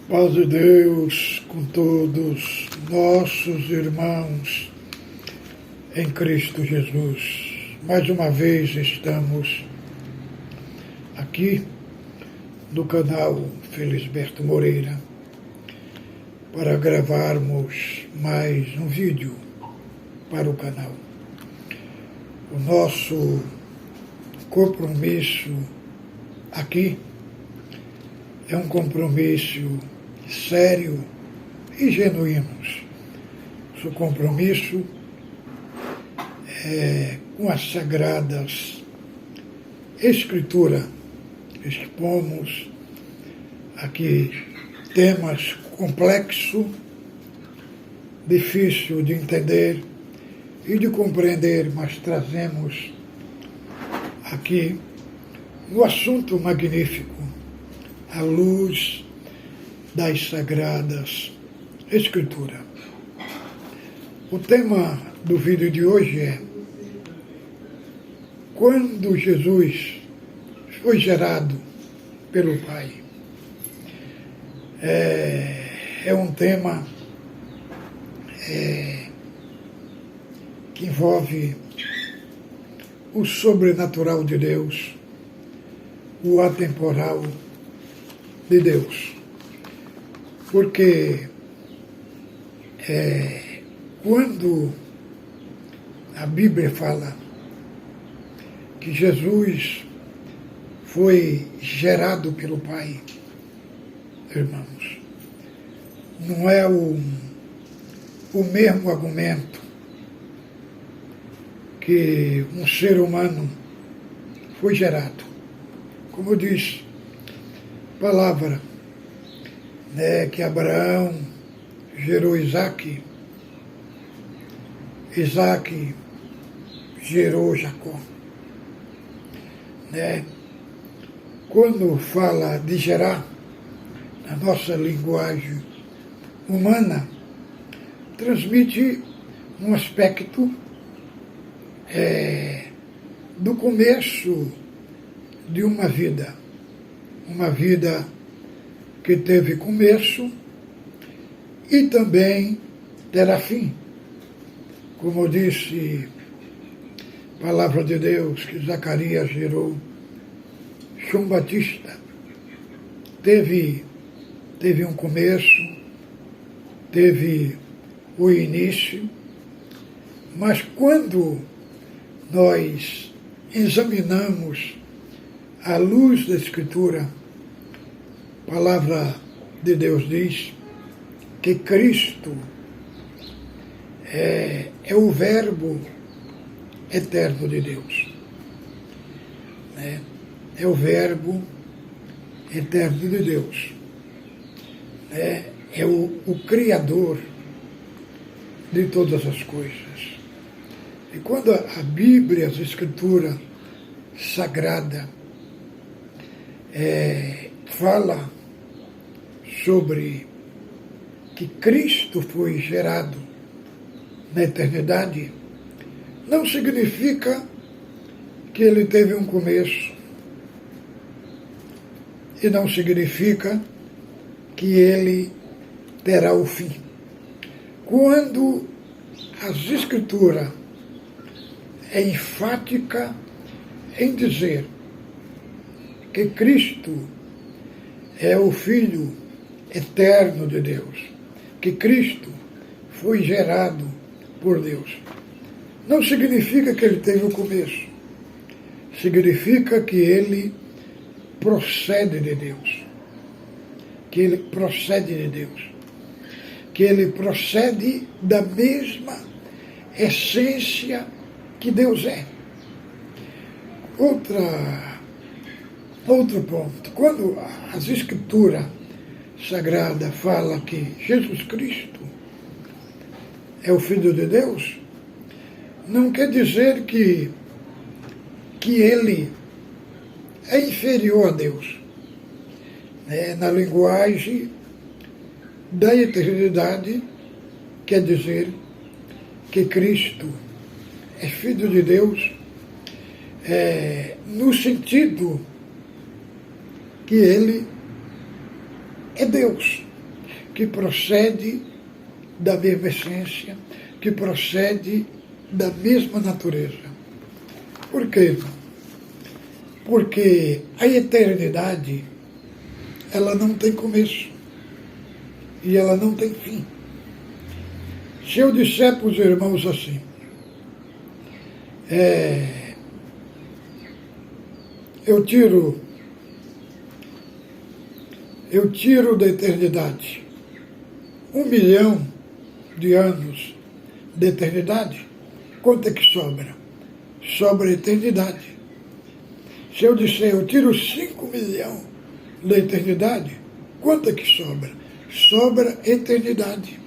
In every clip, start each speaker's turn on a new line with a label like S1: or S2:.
S1: Paz de Deus com todos nossos irmãos em Cristo Jesus. Mais uma vez estamos aqui no canal Felisberto Moreira para gravarmos mais um vídeo para o canal. O nosso compromisso aqui é um compromisso sério e genuíno. O compromisso é com as Sagradas Escrituras. Expomos aqui temas complexos, difícil de entender e de compreender, mas trazemos aqui um assunto magnífico, à luz das Sagradas Escrituras. O tema do vídeo de hoje é: quando Jesus foi gerado pelo Pai. É um tema que envolve o sobrenatural de Deus, o atemporal de Deus. Porque quando a Bíblia fala que Jesus foi gerado pelo Pai, irmãos, não é o mesmo argumento que um ser humano foi gerado. Como eu disse, palavra, que Abraão gerou Isaque, Isaque gerou Jacó. Quando fala de gerar, na nossa linguagem humana, transmite um aspecto do começo de uma vida que teve começo e também terá fim. Como disse a palavra de Deus, que Zacarias gerou João Batista, teve um começo, teve o início, mas quando nós examinamos à luz da Escritura, a palavra de Deus diz que Cristo é o Verbo eterno de Deus. É o Verbo eterno de Deus. É o Criador de todas as coisas. E quando a Bíblia, a Escritura Sagrada, fala sobre que Cristo foi gerado na eternidade, não significa que ele teve um começo e não significa que ele terá o fim. Quando as Escrituras é enfática em dizer que Cristo é o Filho eterno de Deus, que Cristo foi gerado por Deus, não significa que ele teve o começo, significa que ele procede de Deus, que ele procede de Deus, que ele procede da mesma essência que Deus é. Outro ponto, quando as Escrituras Sagradas falam que Jesus Cristo é o Filho de Deus, não quer dizer que ele é inferior a Deus. Na linguagem da eternidade, quer dizer que Cristo é Filho de Deus, no sentido que ele é Deus. que procede da mesma essência, que procede da mesma natureza. Por quê? Porque a eternidade, ela não tem começo e ela não tem fim. Se eu disser para os irmãos assim, eu tiro da eternidade 1 milhão de anos de eternidade, quanto é que sobra? Sobra a eternidade. Se eu disser, eu tiro 5 milhões da eternidade, quanto é que sobra? Sobra eternidade.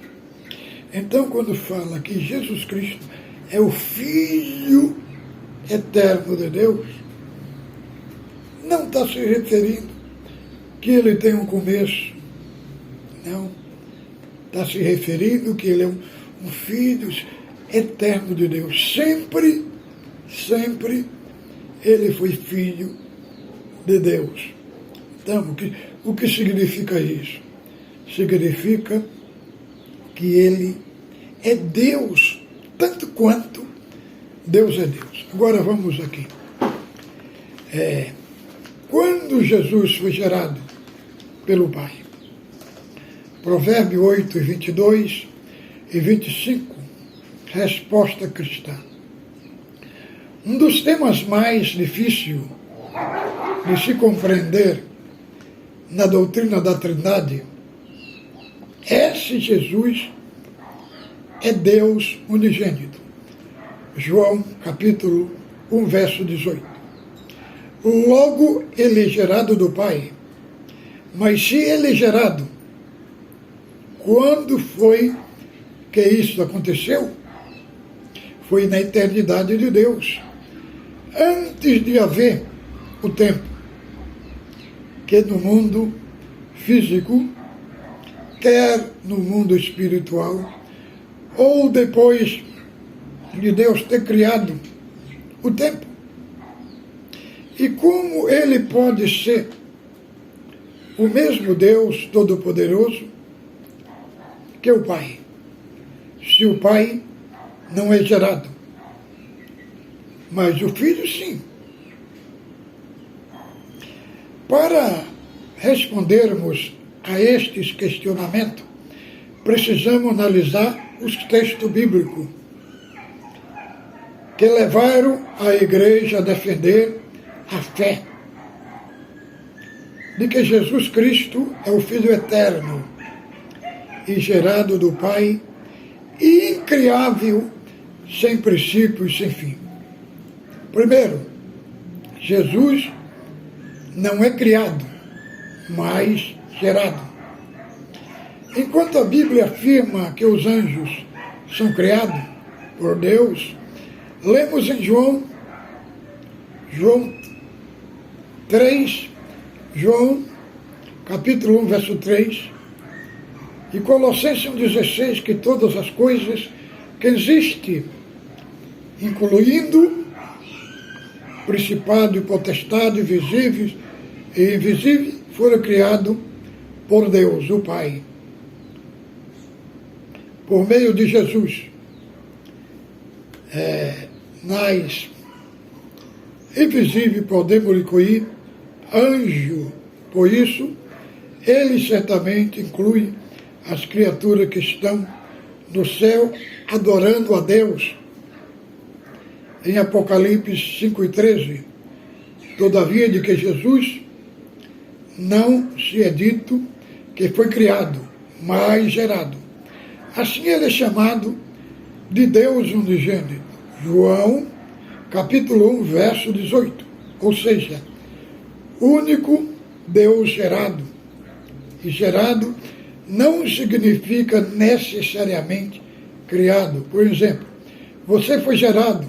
S1: Então, quando fala que Jesus Cristo é o Filho eterno de Deus, não está se referindo que ele tem um começo, não. Está se referindo que ele é um Filho eterno de Deus. Sempre, sempre ele foi Filho de Deus. Então, o que significa isso? Significa que ele é Deus, tanto quanto Deus é Deus. Agora vamos aqui. Quando Jesus foi gerado pelo Pai, Provérbio 8, 22 e 25, resposta cristã. Um dos temas mais difíceis de se compreender na doutrina da Trindade é se Jesus é Deus unigênito. João, capítulo 1, verso 18. Logo, ele é gerado do Pai. Mas se ele é gerado, quando foi que isso aconteceu? Foi na eternidade de Deus. Antes de haver o tempo, que no mundo físico, quer no mundo espiritual, ou depois de Deus ter criado o tempo. E como ele pode ser o mesmo Deus Todo-Poderoso que o Pai, se o Pai não é gerado? Mas o Filho, sim. Para respondermos a estes questionamentos, precisamos analisar os textos bíblicos que levaram a igreja a defender a fé de que Jesus Cristo é o Filho eterno e gerado do Pai, incriável, sem princípio e sem fim. Primeiro, Jesus não é criado, mas gerado. Enquanto a Bíblia afirma que os anjos são criados por Deus, lemos em João 3, João, capítulo 1, verso 3, e Colossenses 1,16, que todas as coisas que existem, incluindo principado e potestade, visíveis e invisíveis, foram criados por Deus, o Pai, por meio de Jesus. Nas invisíveis podemos incluir anjo, por isso ele certamente inclui as criaturas que estão no céu adorando a Deus. Em Apocalipse 5:13, todavia de que Jesus não se é dito que foi criado, mas gerado. Assim ele é chamado de Deus unigênito. João, capítulo 1, verso 18. Ou seja, único Deus gerado. E gerado não significa necessariamente criado. Por exemplo, você foi gerado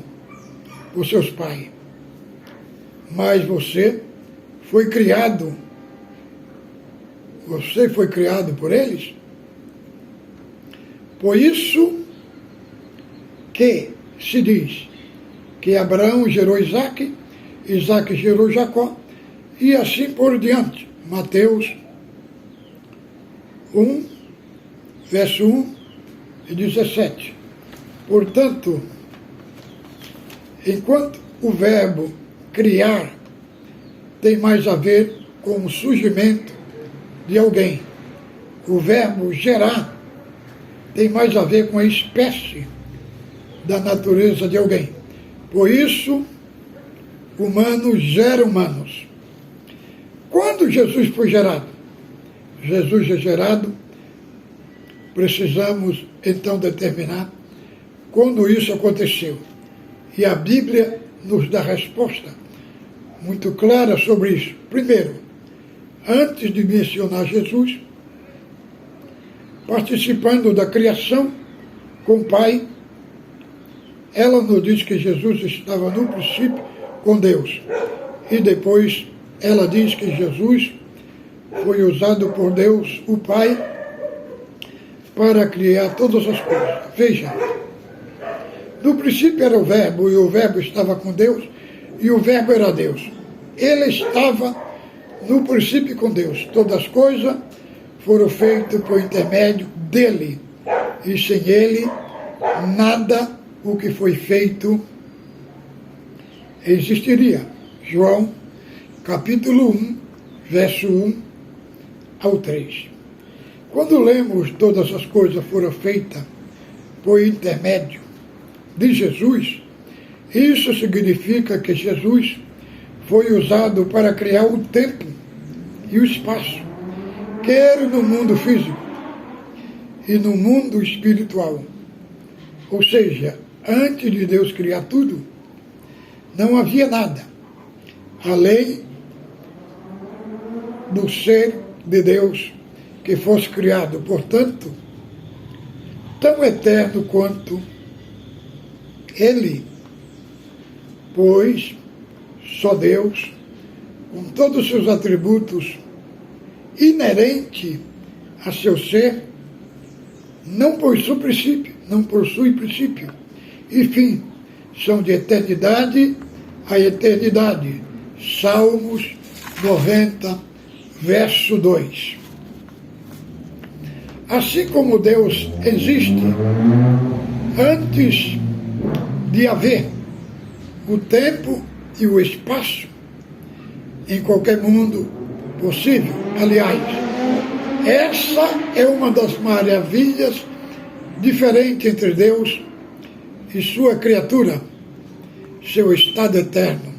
S1: por seus pais, mas você foi criado. Você foi criado por eles. Por isso que se diz que Abraão gerou Isaque, Isaque gerou Jacó, e assim por diante. Mateus 1, verso 1 e 17. Portanto, enquanto o verbo criar tem mais a ver com o surgimento de alguém, o verbo gerar tem mais a ver com a espécie da natureza de alguém. Por isso, humanos gera humanos. Quando Jesus foi gerado? Jesus é gerado, precisamos então determinar quando isso aconteceu. E a Bíblia nos dá resposta muito clara sobre isso. Primeiro, antes de mencionar Jesus, participando da criação com o Pai, ela nos diz que Jesus estava no princípio com Deus. E depois ela diz que Jesus foi usado por Deus, o Pai, para criar todas as coisas. Veja, no princípio era o Verbo, e o Verbo estava com Deus, e o Verbo era Deus. Ele estava no princípio com Deus. Todas as coisas foram feitas por intermédio dele, e sem ele, nada o que foi feito existiria. João, capítulo 1, verso 1 ao 3. Quando lemos todas as coisas foram feitas por intermédio de Jesus, isso significa que Jesus foi usado para criar o tempo e o espaço, quer no mundo físico e no mundo espiritual. Ou seja, antes de Deus criar tudo, não havia nada, além do ser de Deus que fosse criado. Portanto, tão eterno quanto Ele, pois só Deus, com todos os seus atributos inerente a seu ser, não possui princípio e fim, são de eternidade a eternidade. Salmos 90, verso 2. Assim como Deus existe antes de haver o tempo e o espaço em qualquer mundo possível. Aliás, essa é uma das maravilhas diferentes entre Deus e sua criatura, seu estado eterno.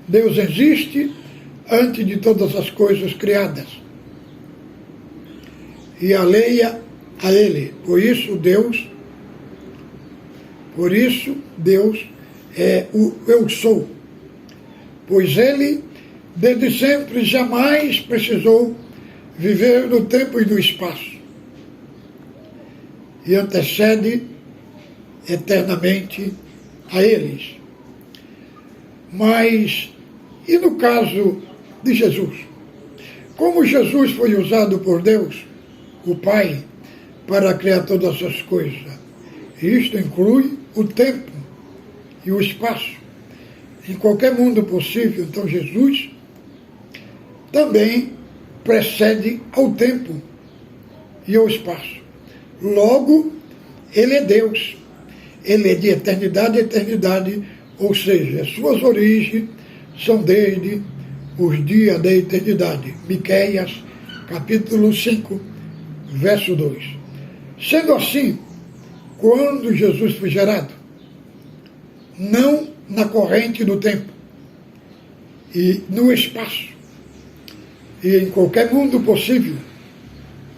S1: Deus existe antes de todas as coisas criadas e alheia a Ele. Por isso Deus é o eu sou, pois Ele desde sempre jamais precisou viver no tempo e no espaço e antecede eternamente a eles. Mas, e no caso de Jesus? Como Jesus foi usado por Deus, o Pai, para criar todas as coisas? Isto inclui o tempo e o espaço. Em qualquer mundo possível, então Jesus também precede ao tempo e ao espaço. Logo, Ele é Deus. Ele é de eternidade a eternidade, ou seja, suas origens são desde os dias da eternidade. Miqueias, capítulo 5, verso 2. Sendo assim, quando Jesus foi gerado, não na corrente do tempo e no espaço, e em qualquer mundo possível,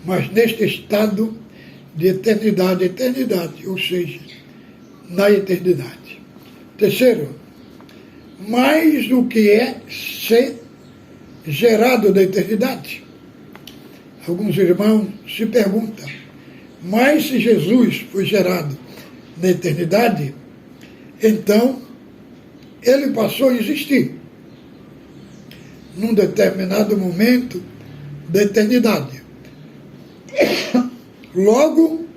S1: mas neste estado de eternidade a eternidade, ou seja, na eternidade. Terceiro, mais o que é ser gerado da eternidade. Alguns irmãos se perguntam, mas se Jesus foi gerado na eternidade, então ele passou a existir num determinado momento da eternidade. Logo,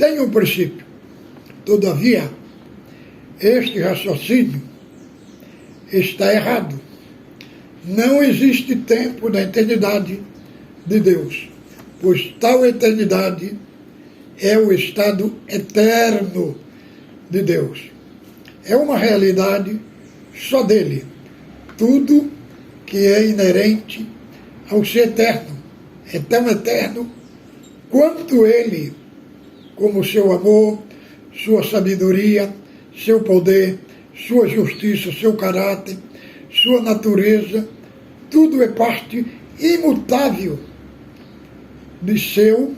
S1: tem um princípio. Todavia, este raciocínio está errado. Não existe tempo na eternidade, de Deus, pois tal eternidade é o estado eterno de Deus. É uma realidade só dele. Tudo que é inerente ao ser eterno é tão eterno quanto ele, como seu amor, sua sabedoria, seu poder, sua justiça, seu caráter, sua natureza, tudo é parte imutável de seu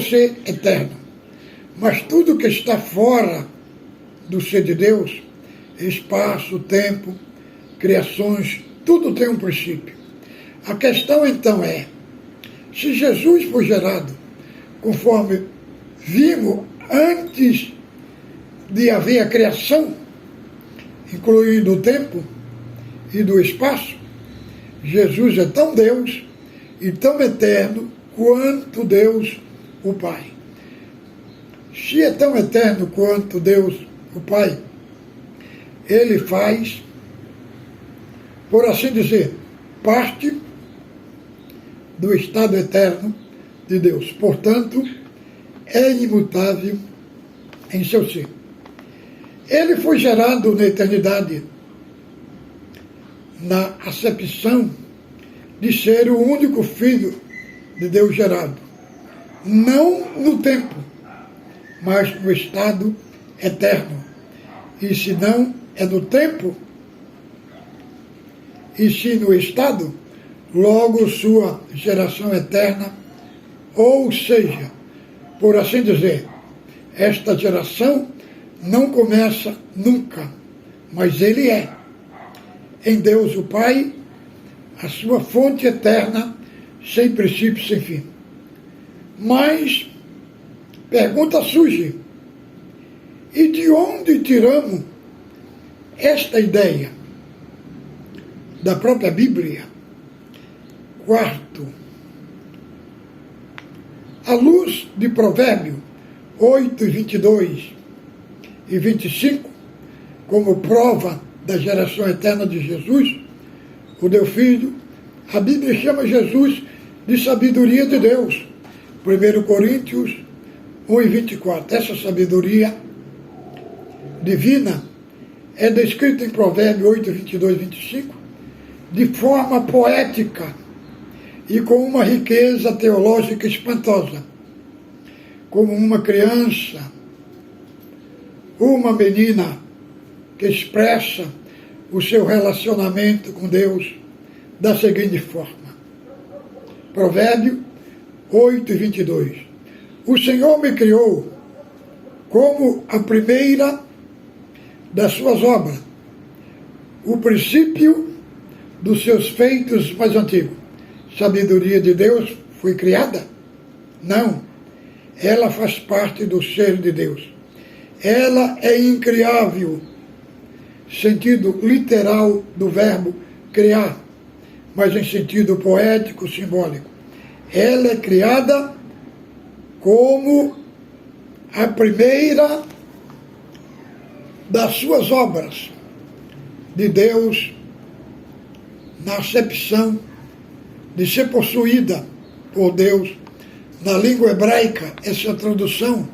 S1: ser eterno. Mas tudo que está fora do ser de Deus, espaço, tempo, criações, tudo tem um princípio. A questão então é, se Jesus foi gerado, conforme vimos antes de haver a criação, incluindo o tempo e do espaço, Jesus é tão Deus e tão eterno quanto Deus o Pai. Se é tão eterno quanto Deus o Pai, ele faz, por assim dizer, parte do estado eterno de Deus. Portanto, é imutável em seu ser. Ele foi gerado na eternidade, na acepção de ser o único Filho de Deus gerado. Não no tempo, mas no estado eterno. E se não é no tempo, e se no estado, logo sua geração eterna, ou seja, por assim dizer, esta geração não começa nunca, mas ele é. Em Deus o Pai, a sua fonte eterna, sem princípio, sem fim. Mas, pergunta surge, e de onde tiramos esta ideia? Da própria Bíblia. Quarto, à luz de Provérbio 8, 22 e 25, como prova da geração eterna de Jesus, o Deus Filho, a Bíblia chama Jesus de sabedoria de Deus. 1 Coríntios 1 e 24. Essa sabedoria divina é descrita em Provérbio 8, 22 e 25 de forma poética e com uma riqueza teológica espantosa, como uma criança, uma menina que expressa o seu relacionamento com Deus da seguinte forma. Provérbio 8, 22. O Senhor me criou como a primeira das suas obras, o princípio dos seus feitos mais antigos. Sabedoria de Deus foi criada? Não. Ela faz parte do ser de Deus. Ela é incriável, sentido literal do verbo criar, mas em sentido poético, simbólico. Ela é criada como a primeira das suas obras de Deus, na acepção de ser possuída por Deus. Na língua hebraica, essa tradução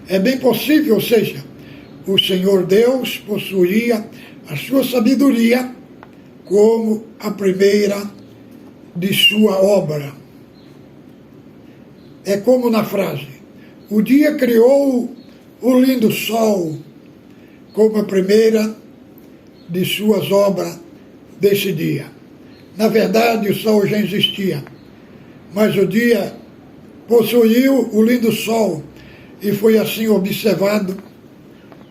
S1: é bem possível, ou seja, o Senhor Deus possuía a sua sabedoria como a primeira de sua obra. É como na frase, o dia criou o lindo sol como a primeira de suas obras desse dia. Na verdade, o sol já existia, mas o dia possuiu o lindo sol e foi assim observado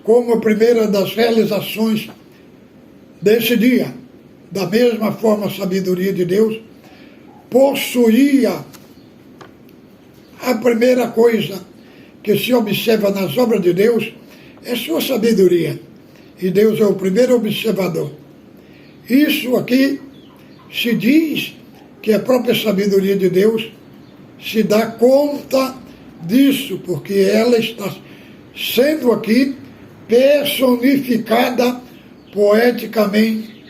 S1: como a primeira das realizações desse dia. Da mesma forma, a sabedoria de Deus possuía a primeira coisa que se observa nas obras de Deus é sua sabedoria. E Deus é o primeiro observador. Isso aqui se diz que a própria sabedoria de Deus se dá conta disso, porque ela está sendo aqui personificada poeticamente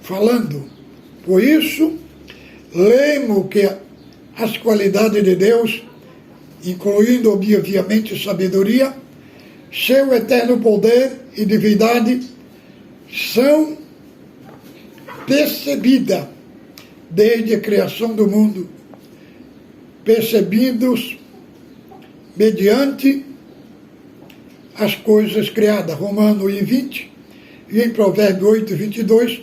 S1: falando. Por isso, lemos que as qualidades de Deus, incluindo obviamente sabedoria, seu eterno poder e divindade, são percebidas desde a criação do mundo, percebidos mediante as coisas criadas. Romanos 1:20 e em Provérbios 8:22,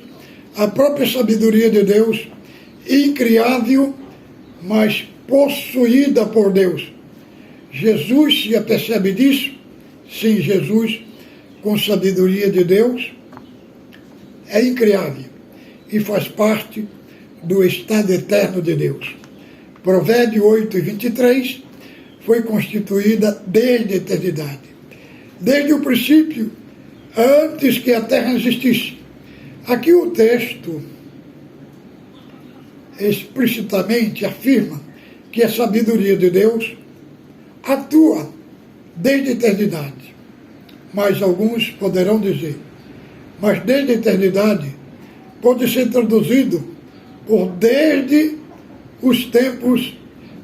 S1: a própria sabedoria de Deus, incriável, mas possuída por Deus. Jesus se apercebe disso? Sim, Jesus, com sabedoria de Deus, é incriável e faz parte do estado eterno de Deus. Provérbios 8:23 foi constituída desde a eternidade, desde o princípio, antes que a terra existisse. Aqui o texto explicitamente afirma que a sabedoria de Deus atua desde a eternidade. Mas alguns poderão dizer, mas desde a eternidade pode ser traduzido por desde os tempos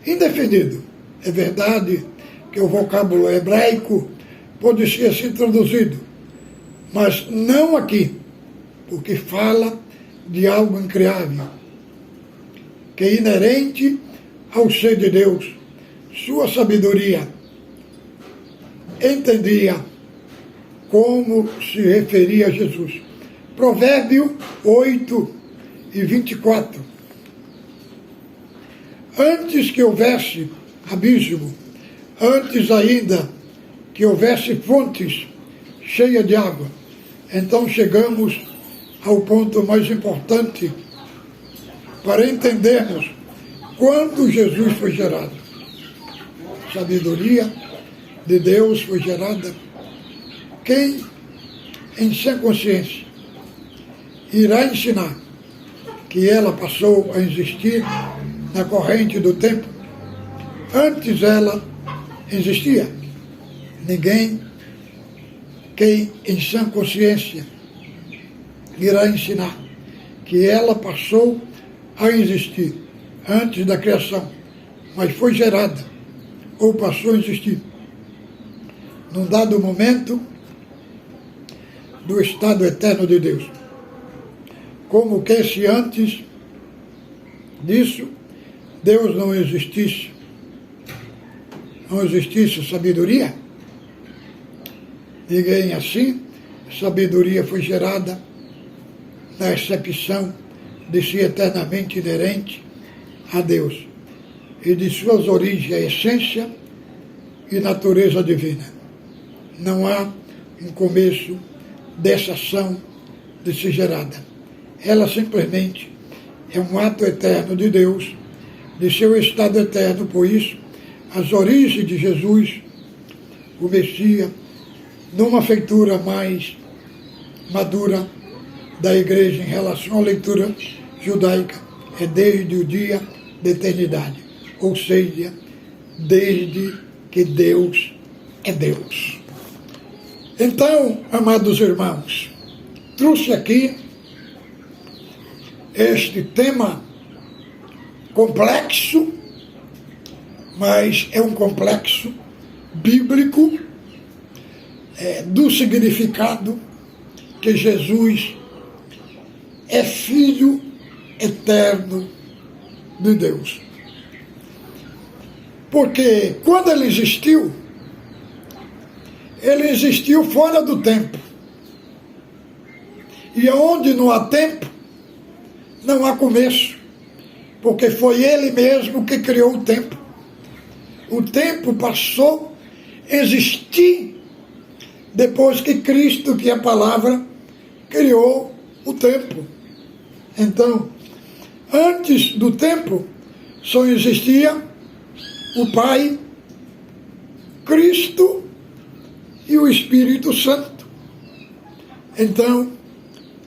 S1: indefinidos. É verdade que o vocábulo hebraico pode ser assim traduzido, mas não aqui, porque fala de algo incriável, que é inerente ao ser de Deus. Sua sabedoria entendia como se referia a Jesus. Provérbio 8:24. Antes que houvesse abismo, antes ainda que houvesse fontes cheias de água, então chegamos ao ponto mais importante para entendermos quando Jesus foi gerado. A sabedoria de Deus foi gerada. Quem, em sã consciência, irá ensinar que ela passou a existir na corrente do tempo? Antes ela existia. Ninguém, quem, em sã consciência, irá ensinar que ela passou a existir antes da criação, mas foi gerada ou passou a existir num dado momento do estado eterno de Deus. Como que se antes disso Deus não existisse sabedoria? Ninguém assim. Sabedoria foi gerada na excepção de ser eternamente inerente a Deus e de suas origens, a essência e natureza divina. Não há um começo dessa ação de ser gerada. Ela simplesmente é um ato eterno de Deus, de seu estado eterno. Por isso, as origens de Jesus, o Messias, numa feitura mais madura da igreja em relação à leitura judaica, é desde o dia da eternidade, ou seja, desde que Deus é Deus. Então, amados irmãos, trouxe aqui este tema complexo, mas é um complexo bíblico do significado que Jesus é Filho eterno de Deus. Porque quando ele existiu fora do tempo. E onde não há tempo, não há começo. Porque foi ele mesmo que criou o tempo. O tempo passou a existir depois que Cristo, que é a palavra, criou o tempo. Então, antes do tempo, só existia o Pai, Cristo e o Espírito Santo. Então,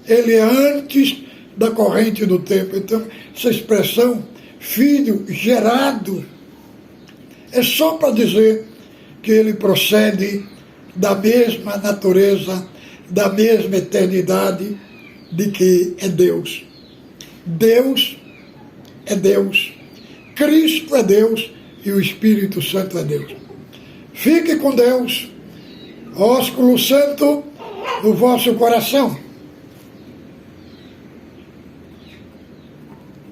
S1: ele é antes da corrente do tempo. Então, essa expressão, filho gerado, é só para dizer que ele procede da mesma natureza, da mesma eternidade de que é Deus. Deus é Deus, Cristo é Deus e o Espírito Santo é Deus. Fique com Deus, ósculo santo no vosso coração.